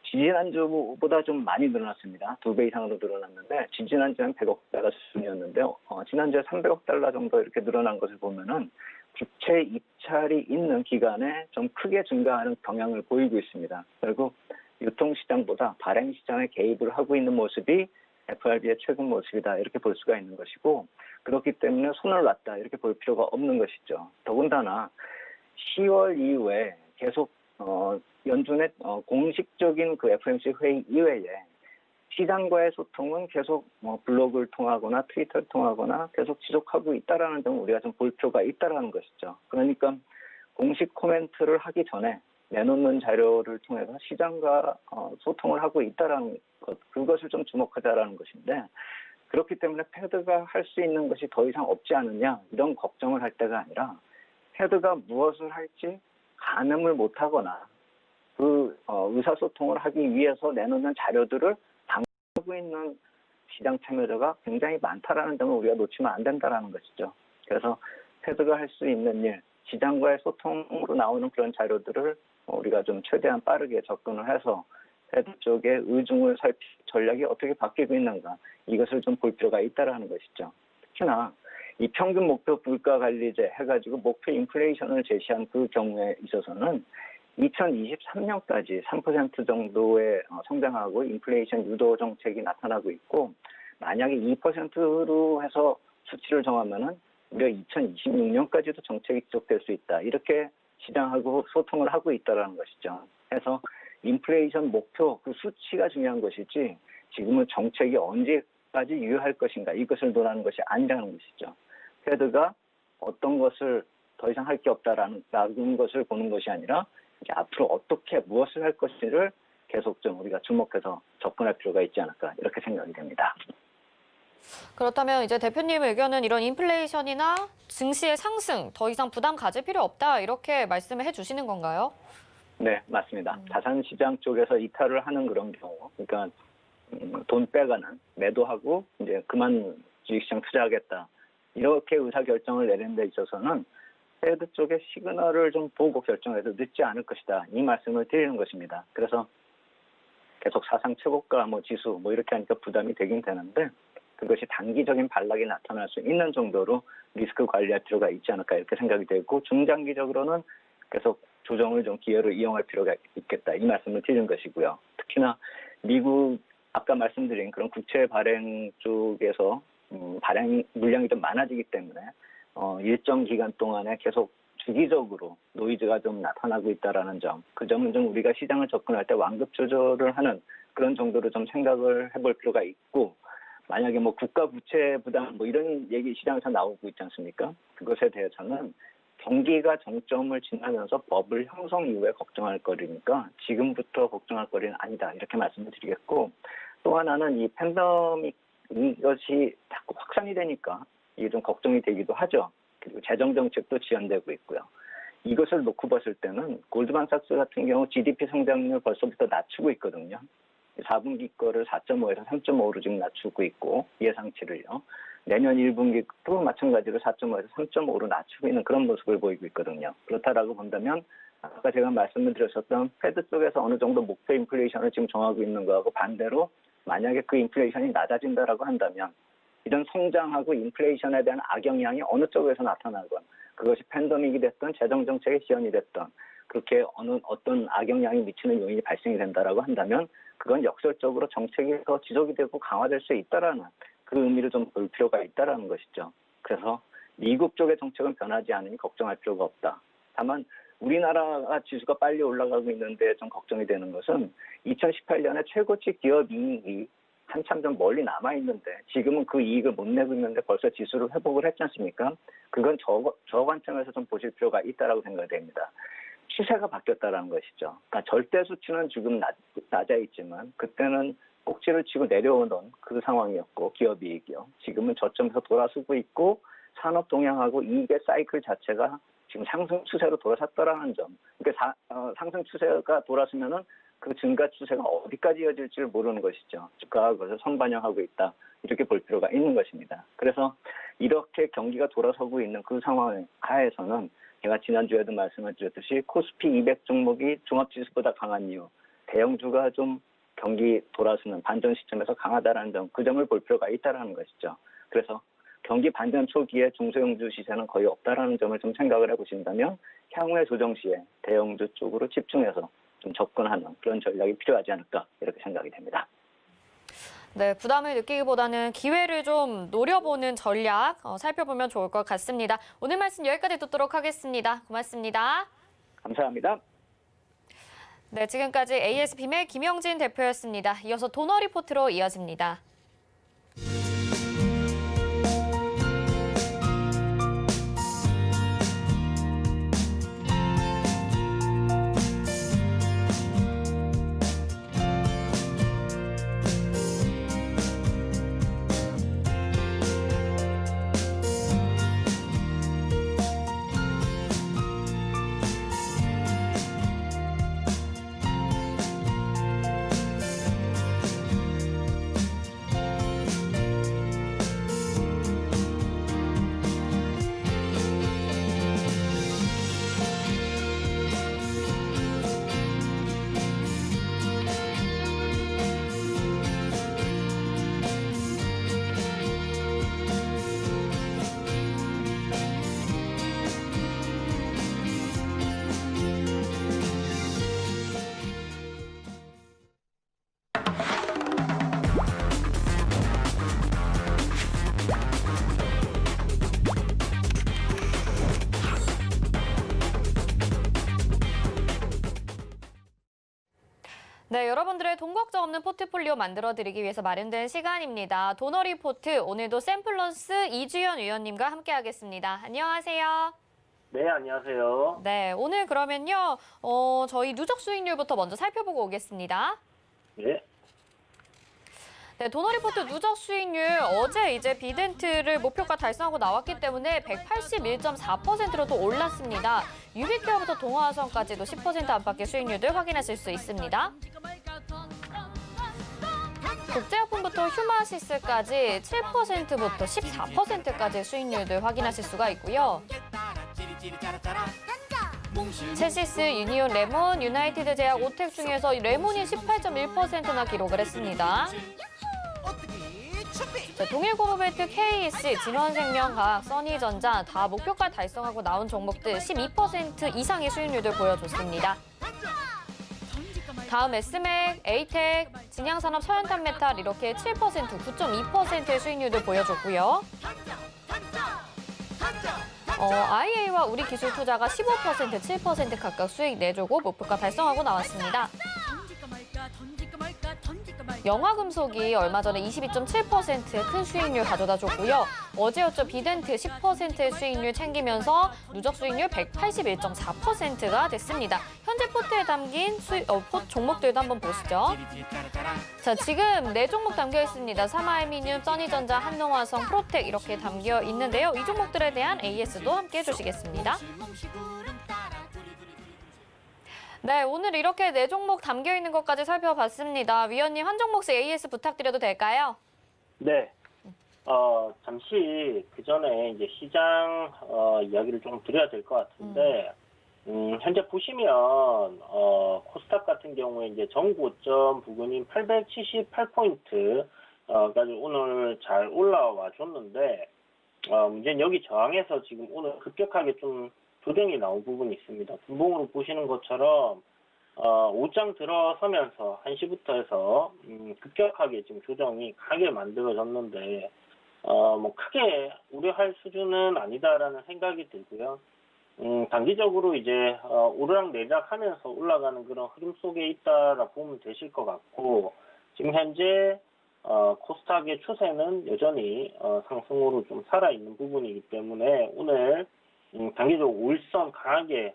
지지난주보다 좀 많이 늘어났습니다. 2배 이상으로 늘어났는데 지지난주엔 100억 달러 수준이었는데요. 지난주에 300억 달러 정도 이렇게 늘어난 것을 보면은 국채 입찰이 있는 기간에 좀 크게 증가하는 경향을 보이고 있습니다. 결국 유통시장보다 발행시장에 개입을 하고 있는 모습이 FRB의 최근 모습이다 이렇게 볼 수가 있는 것이고 그렇기 때문에 손을 놨다 이렇게 볼 필요가 없는 것이죠. 더군다나 10월 이후에 계속 연준의 공식적인 그 FOMC 회의 이외에 시장과의 소통은 계속 블로그를 통하거나 트위터를 통하거나 계속 지속하고 있다라는 점을 우리가 좀 볼 필요가 있다라는 것이죠. 그러니까 공식 코멘트를 하기 전에 내놓는 자료를 통해서 시장과 소통을 하고 있다라는 것, 그것을 좀 주목하자라는 것인데 그렇기 때문에 패드가 할 수 있는 것이 더 이상 없지 않느냐 이런 걱정을 할 때가 아니라 패드가 무엇을 할지 가늠을 못하거나 그 의사소통을 하기 위해서 내놓는 자료들을 방어하고 있는 시장 참여자가 굉장히 많다라는 점을 우리가 놓치면 안 된다라는 것이죠. 그래서 패드가 할 수 있는 일, 시장과의 소통으로 나오는 그런 자료들을 우리가 좀 최대한 빠르게 접근을 해서 패드 쪽의 의중을 살필 전략이 어떻게 바뀌고 있는가 이것을 좀 볼 필요가 있다라는 것이죠. 특히나 이 평균 목표 물가 관리제 해가지고 목표 인플레이션을 제시한 그 경우에 있어서는 2023년까지 3% 정도의 성장하고 인플레이션 유도 정책이 나타나고 있고 만약에 2%로 해서 수치를 정하면은 우리가 2026년까지도 정책이 지속될 수 있다. 이렇게 시장하고 소통을 하고 있다는 것이죠. 그래서 인플레이션 목표 그 수치가 중요한 것이지 지금은 정책이 언제까지 유효할 것인가 이것을 논하는 것이 아니라는 것이죠. 패드가 어떤 것을 더 이상 할 게 없다라는 것을 보는 것이 아니라 이제 앞으로 어떻게 무엇을 할 것인지를 계속 좀 우리가 주목해서 접근할 필요가 있지 않을까 이렇게 생각이 됩니다. 그렇다면 이제 대표님 의견은 이런 인플레이션이나 증시의 상승 더 이상 부담 가질 필요 없다 이렇게 말씀을 해주시는 건가요? 네, 맞습니다. 자산시장 쪽에서 이탈을 하는 그런 경우, 그러니까 돈 빼가는 매도하고 이제 그만 주식시장 투자하겠다. 이렇게 의사결정을 내리는 데 있어서는 페드 쪽의 시그널을 좀 보고 결정해도 늦지 않을 것이다. 이 말씀을 드리는 것입니다. 그래서 계속 사상 최고가 지수 이렇게 하니까 부담이 되긴 되는데 그것이 단기적인 반락이 나타날 수 있는 정도로 리스크 관리할 필요가 있지 않을까 이렇게 생각이 되고 중장기적으로는 계속 조정을 좀 기회로 이용할 필요가 있겠다. 이 말씀을 드리는 것이고요. 특히나 미국 아까 말씀드린 그런 국채 발행 쪽에서 발행 물량이 좀 많아지기 때문에 일정 기간 동안에 계속 주기적으로 노이즈가 좀 나타나고 있다라는 점, 그 점은 좀 우리가 시장을 접근할 때 완급 조절을 하는 그런 정도로 좀 생각을 해볼 필요가 있고, 만약에 국가 부채 부담 이런 얘기 시장에서 나오고 있지 않습니까? 그것에 대해서는 경기가 정점을 지나면서 버블 형성 이후에 걱정할 거리니까 지금부터 걱정할 거리는 아니다 이렇게 말씀을 드리겠고, 또 하나는 이 팬데믹 이것이 자꾸 확산이 되니까 이게 좀 걱정이 되기도 하죠. 그리고 재정 정책도 지연되고 있고요. 이것을 놓고 봤을 때는 골드만삭스 같은 경우 GDP 성장률 벌써부터 낮추고 있거든요. 4분기 거를 4.5에서 3.5로 지금 낮추고 있고 예상치를요. 내년 1분기도 마찬가지로 4.5에서 3.5로 낮추고 있는 그런 모습을 보이고 있거든요. 그렇다라고 본다면 아까 제가 말씀을 드렸었던 패드 쪽에서 어느 정도 목표 인플레이션을 지금 정하고 있는 거하고 반대로 만약에 그 인플레이션이 낮아진다라고 한다면 이런 성장하고 인플레이션에 대한 악영향이 어느 쪽에서 나타나건 그것이 팬데믹이 됐든 재정정책의 지연이 됐든 그렇게 어떤 악영향이 미치는 요인이 발생이 된다라고 한다면 그건 역설적으로 정책이 더 지속이 되고 강화될 수 있다라는 그 의미를 좀 볼 필요가 있다라는 것이죠. 그래서 미국 쪽의 정책은 변하지 않으니 걱정할 필요가 없다. 다만 우리나라가 지수가 빨리 올라가고 있는데 좀 걱정이 되는 것은 2018년에 최고치 기업 이익이 한참 좀 멀리 남아있는데 지금은 그 이익을 못 내고 있는데 벌써 지수를 회복을 했지 않습니까? 그건 저 관점에서 좀 보실 필요가 있다라고 생각이 됩니다. 추세가 바뀌었다라는 것이죠. 그러니까 절대 수치는 지금 낮아 있지만 그때는 꼭지를 치고 내려오던 그 상황이었고 기업 이익이요. 지금은 저점에서 돌아서고 있고 산업 동향하고 이익의 사이클 자체가 지금 상승 추세로 돌아섰다라는 점. 그러니까 상승 추세가 돌아서면은 그 증가 추세가 어디까지 이어질지를 모르는 것이죠. 주가가 그것을 선반영하고 있다. 이렇게 볼 필요가 있는 것입니다. 그래서 이렇게 경기가 돌아서고 있는 그 상황 하에서는 제가 지난주에도 말씀을 드렸듯이 코스피 200 종목이 종합지수보다 강한 이유, 대형주가 좀 경기 돌아서는 반전 시점에서 강하다라는 점, 그 점을 볼 필요가 있다라는 것이죠. 그래서 경기 반전 초기에 중소형주 시세는 거의 없다라는 점을 좀 생각을 해보신다면 향후의 조정 시에 대형주 쪽으로 집중해서 좀 접근하는 그런 전략이 필요하지 않을까 이렇게 생각이 됩니다. 네, 부담을 느끼기보다는 기회를 좀 노려보는 전략 살펴보면 좋을 것 같습니다. 오늘 말씀 여기까지 듣도록 하겠습니다. 고맙습니다. 감사합니다. 네, 지금까지 ASBM의 김영진 대표였습니다. 이어서 도너 리포트로 이어집니다. 네, 여러분들의 돈 걱정 없는 포트폴리오 만들어드리기 위해서 마련된 시간입니다. 도너 리포트, 오늘도 샘플런스 이주연 위원님과 함께하겠습니다. 안녕하세요. 네, 안녕하세요. 네, 오늘 그러면요, 저희 누적 수익률부터 먼저 살펴보고 오겠습니다. 네. 네, 도너 리포트 누적 수익률 어제 이제 비덴트를 목표가 달성하고 나왔기 때문에 181.4%로 또 올랐습니다. 유비케어부터 동아화성까지도 10% 안팎의 수익률들 확인하실 수 있습니다. 국제화품부터 휴마시스까지 7%부터 14%까지의 수익률들 확인하실 수가 있고요. 체시스, 유니온 레몬, 유나이티드 제약, 오텍 중에서 레몬이 18.1%나 기록을 했습니다. 자, 동일고무벨트, KEC, 진원생명과학, 써니전자 다 목표가 달성하고 나온 종목들 12% 이상의 수익률을 보여줬습니다. 다음 S맥, 에이텍, 진양산업, 서현탄메탈 이렇게 7%, 9.2%의 수익률을 보여줬고요. IA와 우리기술투자가 15%, 7% 각각 수익 내주고 목표가 달성하고 나왔습니다. 영화금속이 얼마 전에 22.7%의 큰 수익률 가져다 줬고요. 어제였죠. 비덴트 10%의 수익률 챙기면서 누적 수익률 181.4%가 됐습니다. 현재 포트에 담긴 종목들도 한번 보시죠. 자, 지금 4종목 담겨 있습니다. 삼화알미늄, 써니전자, 한농화성, 프로텍 이렇게 담겨 있는데요. 이 종목들에 대한 AS도 함께 해주시겠습니다. 네, 오늘 이렇게 4종목 담겨 있는 것까지 살펴봤습니다. 위원님, 한 종목씩 AS 부탁드려도 될까요? 네. 잠시 그 전에 이제 시장 이야기를 좀 드려야 될 것 같은데, 현재 보시면 코스닥 같은 경우에 이제 전고점 부근인 878포인트 까지 오늘 잘 올라와 줬는데, 문제는 여기 저항에서 지금 오늘 급격하게 좀 조정이 나온 부분이 있습니다. 분봉으로 보시는 것처럼 5장 들어서면서 1시부터 해서 급격하게 지금 조정이 가게 만들어졌는데 뭐 크게 우려할 수준은 아니다라는 생각이 들고요. 단기적으로 이제 오르락내리락 하면서 올라가는 그런 흐름 속에 있다라 보면 되실 것 같고, 지금 현재 코스닥의 추세는 여전히 상승으로 좀 살아있는 부분이기 때문에 오늘 단기적으로 5일선 강하게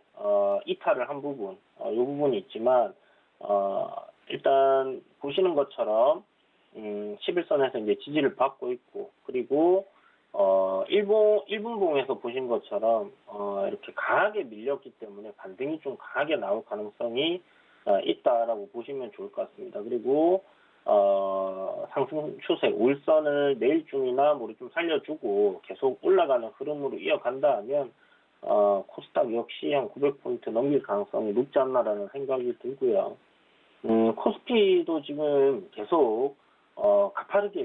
이탈을 한 부분, 이 부분이 있지만 일단 보시는 것처럼 11선에서 이제 지지를 받고 있고, 그리고 일분봉에서 보신 것처럼 이렇게 강하게 밀렸기 때문에 반등이 좀 강하게 나올 가능성이 있다라고 보시면 좋을 것 같습니다. 그리고 상승 추세 5일선을 내일 중이나 모레 좀 살려주고 계속 올라가는 흐름으로 이어간다 하면 코스닥 역시 한 900포인트 넘길 가능성이 높지 않나라는 생각이 들고요. 코스피도 지금 계속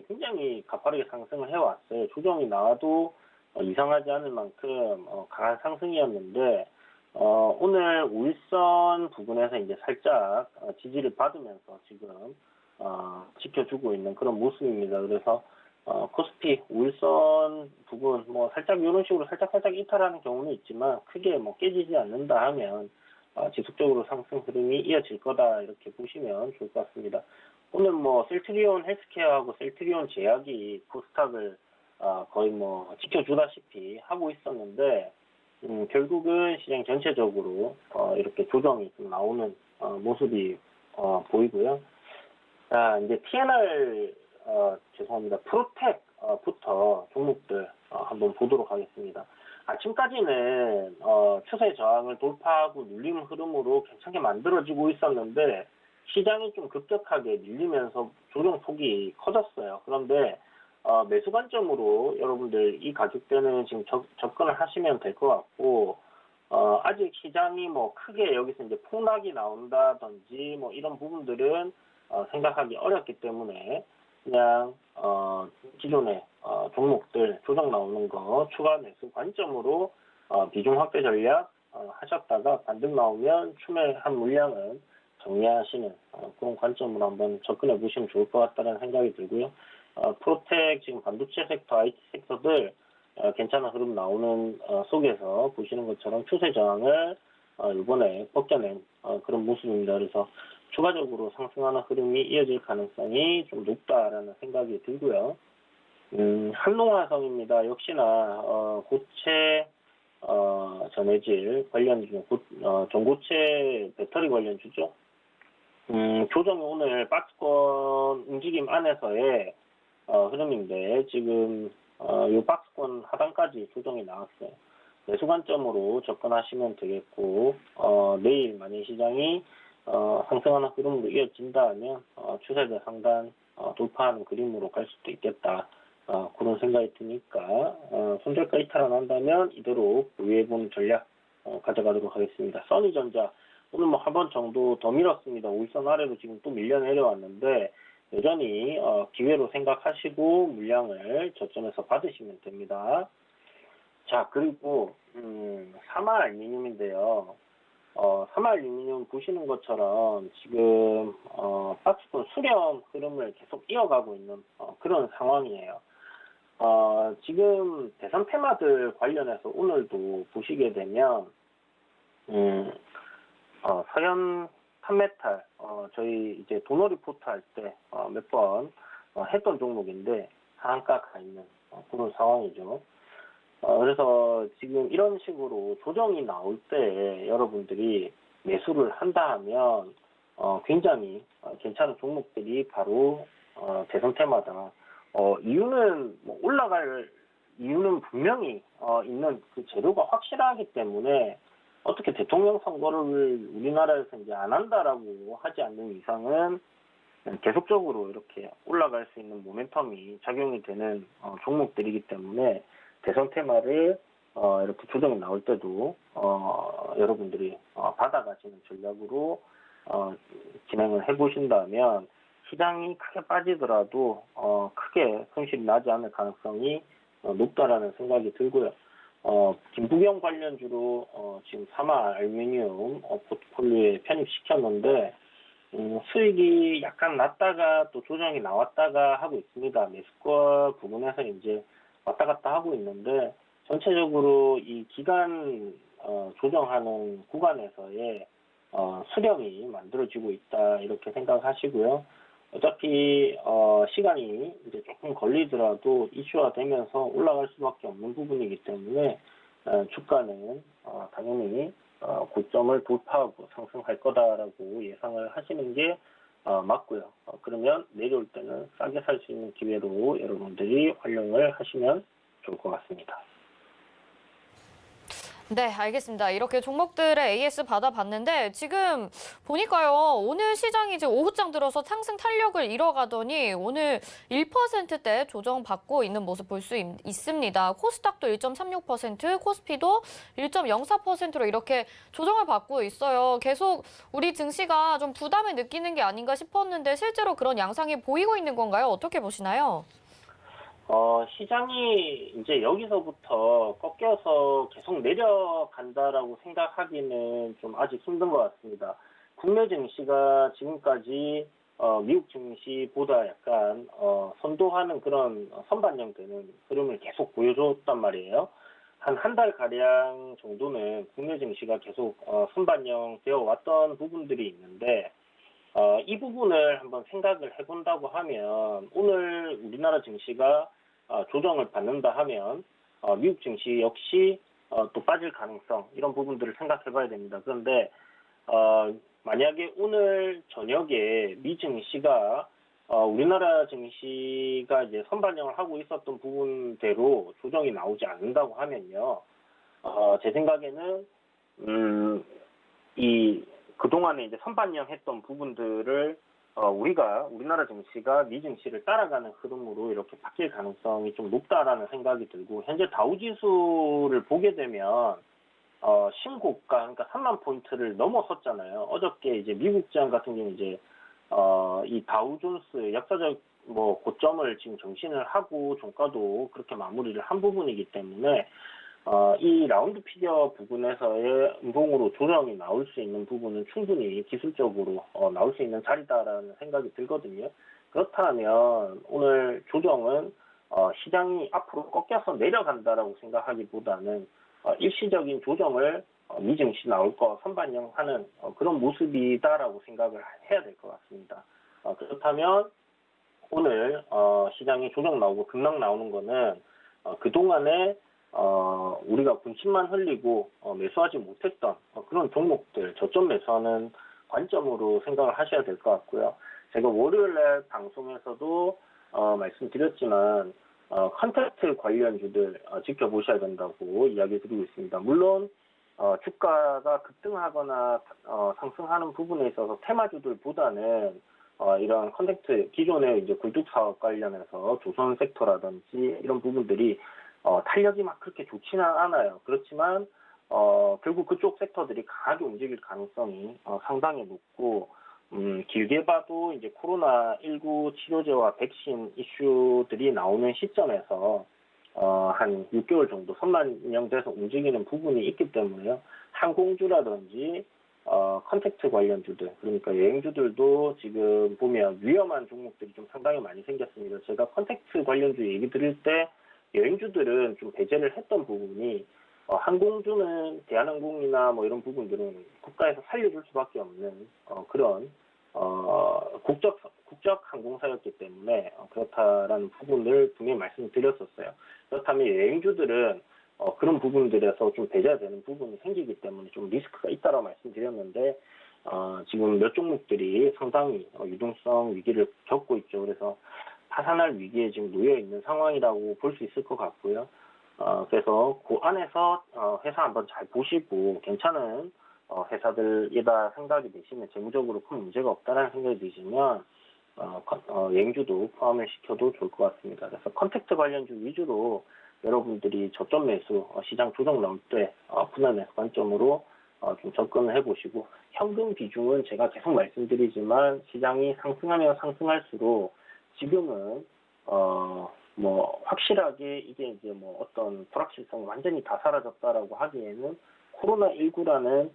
굉장히 가파르게 상승을 해왔어요. 조정이 나와도 이상하지 않을 만큼 강한 상승이었는데 오늘 5일선 부분에서 이제 살짝 지지를 받으면서 지금 지켜주고 있는 그런 모습입니다. 그래서 코스피 5일선 부분 뭐 살짝 이런 식으로 살짝 이탈하는 경우는 있지만 크게 뭐 깨지지 않는다 하면 지속적으로 상승 흐름이 이어질 거다 이렇게 보시면 좋을 것 같습니다. 오늘 뭐 셀트리온 헬스케어하고 셀트리온 제약이 코스닥을 거의 뭐 지켜주다시피 하고 있었는데 결국은 시장 전체적으로 이렇게 조정이 좀 나오는 모습이 보이고요. 자, 이제 TNR 죄송합니다. 프로텍부터 종목들 한번 보도록 하겠습니다. 아침까지는 추세 저항을 돌파하고 눌림 흐름으로 괜찮게 만들어지고 있었는데 시장이 좀 급격하게 밀리면서 조정 폭이 커졌어요. 그런데 매수 관점으로 여러분들 이 가격대는 지금 접근을 하시면 될 것 같고, 아직 시장이 뭐 크게 여기서 이제 폭락이 나온다든지 뭐 이런 부분들은 생각하기 어렵기 때문에 그냥 기존의 종목들 조정 나오는 거 추가 매수 관점으로 비중 확대 전략 하셨다가 반등 나오면 추매한 물량은 정리하시는 그런 관점으로 한번 접근해 보시면 좋을 것 같다는 생각이 들고요. 프로텍 지금 반도체 섹터, IT 섹터들 괜찮은 흐름 나오는 속에서 보시는 것처럼 추세 저항을 이번에 벗겨낸 그런 모습입니다. 그래서 추가적으로 상승하는 흐름이 이어질 가능성이 좀 높다라는 생각이 들고요. 한농화성입니다. 역시나 고체 전해질 관련주, 전고체 배터리 관련주죠. 조정이 오늘 박스권 움직임 안에서의 흐름인데 지금 이 박스권 하단까지 조정이 나왔어요. 매수 관점으로 접근하시면 되겠고, 내일 만약 시장이 상승하는 흐름으로 이어진다 하면 추세대 상단 돌파하는 그림으로 갈 수도 있겠다. 그런 생각이 드니까 손절가 이탈을 한다면 이대로 보유해보는 전략 가져가도록 하겠습니다. 써니전자 오늘 뭐 한 번 정도 더 밀었습니다. 5일선 아래로 지금 또 밀려 내려왔는데 여전히 기회로 생각하시고 물량을 저점에서 받으시면 됩니다. 자, 그리고 사마알루미늄인데요. 사마알루미늄 보시는 것처럼 지금 박스권 수렴 흐름을 계속 이어가고 있는 그런 상황이에요. 지금 대선 테마들 관련해서 오늘도 보시게 되면 서현 판메탈 저희 이제 도너 리포트 할 때 몇 번 했던 종목인데 상한가 가 있는 그런 상황이죠. 그래서 지금 이런 식으로 조정이 나올 때 여러분들이 매수를 한다 하면 굉장히 괜찮은 종목들이 바로 대선 테마다. 이유는 뭐 올라갈 이유는 분명히 있는 그 재료가 확실하기 때문에 어떻게 대통령 선거를 우리나라에서 이제 안 한다라고 하지 않는 이상은 계속적으로 이렇게 올라갈 수 있는 모멘텀이 작용이 되는 종목들이기 때문에 대선 테마를 이렇게 조정이 나올 때도 여러분들이 받아가시는 전략으로 진행을 해보신다면 시장이 크게 빠지더라도 크게 손실이 나지 않을 가능성이 높다라는 생각이 들고요. 김부경 관련주로 지금 사마알루미늄 포트폴리오에 편입시켰는데 수익이 약간 났다가 또 조정이 나왔다가 하고 있습니다. 매수가 부분에서 이제 왔다 갔다 하고 있는데 전체적으로 이 기간 조정하는 구간에서의 수렴이 만들어지고 있다 이렇게 생각하시고요. 어차피 시간이 이제 조금 걸리더라도 이슈화되면서 올라갈 수밖에 없는 부분이기 때문에 주가는 당연히 고점을 돌파하고 상승할 거다라고 예상을 하시는 게 맞고요. 그러면 내려올 때는 싸게 살 수 있는 기회로 여러분들이 활용을 하시면 좋을 것 같습니다. 네, 알겠습니다. 이렇게 종목들의 AS 받아봤는데 지금 보니까요. 오늘 시장이 이제 오후장 들어서 상승 탄력을 잃어가더니 오늘 1%대 조정받고 있는 모습 볼 수 있습니다. 코스닥도 1.36%, 코스피도 1.04%로 이렇게 조정을 받고 있어요. 계속 우리 증시가 좀 부담을 느끼는 게 아닌가 싶었는데 실제로 그런 양상이 보이고 있는 건가요? 어떻게 보시나요? 시장이 이제 여기서부터 꺾여서 계속 내려간다라고 생각하기는 좀 아직 힘든 것 같습니다. 국내 증시가 지금까지 미국 증시보다 약간 선도하는 그런 선반영되는 흐름을 계속 보여줬단 말이에요. 한 달 가량 정도는 국내 증시가 계속 선반영되어 왔던 부분들이 있는데 이 부분을 한번 생각을 해본다고 하면 오늘 우리나라 증시가 조정을 받는다 하면 미국 증시 역시 또 빠질 가능성 이런 부분들을 생각해 봐야 됩니다. 그런데 만약에 오늘 저녁에 미 증시가 우리나라 증시가 이제 선반영을 하고 있었던 부분대로 조정이 나오지 않는다고 하면요. 제 생각에는 그동안에 이제 선반영했던 부분들을 우리나라 증시가 미 증시를 따라가는 흐름으로 이렇게 바뀔 가능성이 좀 높다라는 생각이 들고 현재 다우지수를 보게 되면 신고가 그러니까 3만 포인트를 넘어섰잖아요. 어저께 이제 미국장 같은 경우 이제 이 다우존스 역사적 뭐 고점을 지금 정신을 하고 종가도 그렇게 마무리를 한 부분이기 때문에 이 라운드 피겨 부분에서의 음봉으로 조정이 나올 수 있는 부분은 충분히 기술적으로 나올 수 있는 자리다라는 생각이 들거든요. 그렇다면 오늘 조정은 시장이 앞으로 꺾여서 내려간다라고 생각하기보다는 일시적인 조정을 미증시 나올 거 선반영하는 그런 모습이다라고 생각을 해야 될 것 같습니다. 그렇다면 오늘 시장이 조정 나오고 급락 나오는 거는 그동안에 우리가 군침만 흘리고 매수하지 못했던 그런 종목들 저점 매수하는 관점으로 생각을 하셔야 될 것 같고요. 제가 월요일날 방송에서도 말씀드렸지만 컨택트 관련주들 지켜보셔야 된다고 이야기 드리고 있습니다. 물론 주가가 급등하거나 상승하는 부분에 있어서 테마주들보다는 이런 컨택트 기존의 이제 굴뚝 사업 관련해서 조선 섹터라든지 이런 부분들이 탄력이 막 그렇게 좋지는 않아요. 그렇지만 결국 그쪽 섹터들이 강하게 움직일 가능성이 상당히 높고 길게 봐도 이제 코로나19 치료제와 백신 이슈들이 나오는 시점에서 한 6개월 정도 선반영돼서 움직이는 부분이 있기 때문에요. 항공주라든지 컨택트 관련주들, 그러니까 여행주들도 지금 보면 위험한 종목들이 좀 상당히 많이 생겼습니다. 제가 컨택트 관련주 얘기 드릴 때 여행주들은 좀 배제를 했던 부분이 항공주는 대한항공이나 뭐 이런 부분들은 국가에서 살려줄 수밖에 없는 그런 국적 항공사였기 때문에 그렇다라는 부분을 분명히 말씀드렸었어요. 그렇다면 여행주들은 그런 부분들에서 좀 배제되는 부분이 생기기 때문에 좀 리스크가 있다라고 말씀드렸는데 지금 몇 종목들이 상당히 유동성 위기를 겪고 있죠. 그래서 파산할 위기에 지금 놓여 있는 상황이라고 볼 수 있을 것 같고요. 그래서 그 안에서 회사 한번 잘 보시고 괜찮은 회사들이다 생각이 되시면 재무적으로 큰 문제가 없다라는 생각이 드시면 여행주도 포함을 시켜도 좋을 것 같습니다. 그래서 컨택트 관련주 위주로 여러분들이 저점 매수, 시장 조정 나올 때 분할 매수 관점으로 좀 접근을 해보시고 현금 비중은 제가 계속 말씀드리지만 시장이 상승하면 상승할수록 지금은 뭐 확실하게 이게 이제 뭐 어떤 불확실성이 완전히 다 사라졌다라고 하기에는 코로나19라는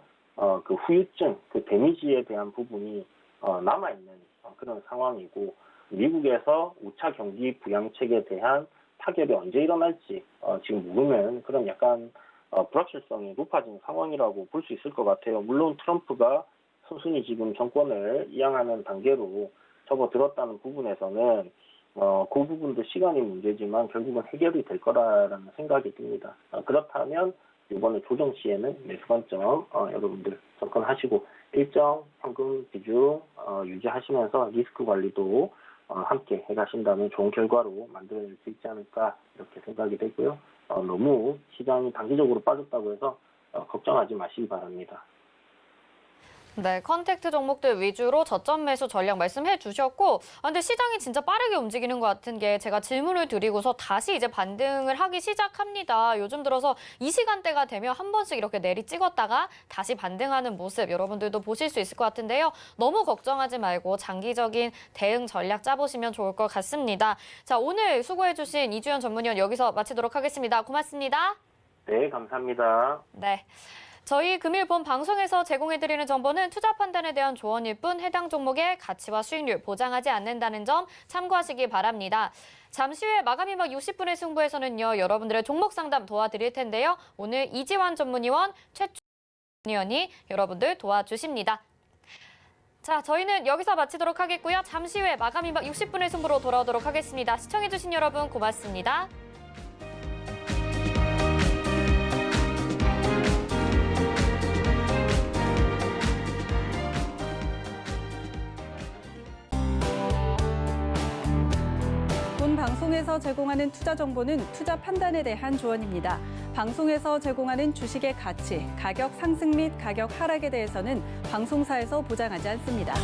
그 후유증, 그 데미지에 대한 부분이 남아있는 그런 상황이고 미국에서 5차 경기 부양책에 대한 타결이 언제 일어날지 지금 모르는 그런 약간 불확실성이 높아진 상황이라고 볼 수 있을 것 같아요. 물론 트럼프가 순순히 지금 정권을 이양하는 단계로 접어들었다는 부분에서는 그 부분도 시간이 문제지만 결국은 해결이 될 거라는 생각이 듭니다. 그렇다면 이번에 조정 시에는 매수 관점 여러분들 접근하시고 일정 현금 비중 유지하시면서 리스크 관리도 함께 해가신다면 좋은 결과로 만들어낼 수 있지 않을까 이렇게 생각이 되고요. 너무 시장이 단기적으로 빠졌다고 해서 걱정하지 마시기 바랍니다. 네, 컨택트 종목들 위주로 저점 매수 전략 말씀해 주셨고, 근데 시장이 진짜 빠르게 움직이는 것 같은 게 제가 질문을 드리고서 다시 이제 반등을 하기 시작합니다. 요즘 들어서 이 시간대가 되면 한 번씩 이렇게 내리 찍었다가 다시 반등하는 모습 여러분들도 보실 수 있을 것 같은데요. 너무 걱정하지 말고 장기적인 대응 전략 짜보시면 좋을 것 같습니다. 자, 오늘 수고해 주신 이주연 전문위원 여기서 마치도록 하겠습니다. 고맙습니다. 네, 감사합니다. 네. 저희 금일 본 방송에서 제공해드리는 정보는 투자 판단에 대한 조언일 뿐 해당 종목의 가치와 수익률 보장하지 않는다는 점 참고하시기 바랍니다. 잠시 후에 마감이 막 60분의 승부에서는요. 여러분들의 종목 상담 도와드릴 텐데요. 오늘 이지환 전문위원, 최초 전문위원이 여러분들 도와주십니다. 자, 저희는 여기서 마치도록 하겠고요. 잠시 후에 마감이 막 60분의 승부로 돌아오도록 하겠습니다. 시청해주신 여러분 고맙습니다. 본 방송에서 제공하는 투자 정보는 투자 판단에 대한 조언입니다. 방송에서 제공하는 주식의 가치, 가격 상승 및 가격 하락에 대해서는 방송사에서 보장하지 않습니다.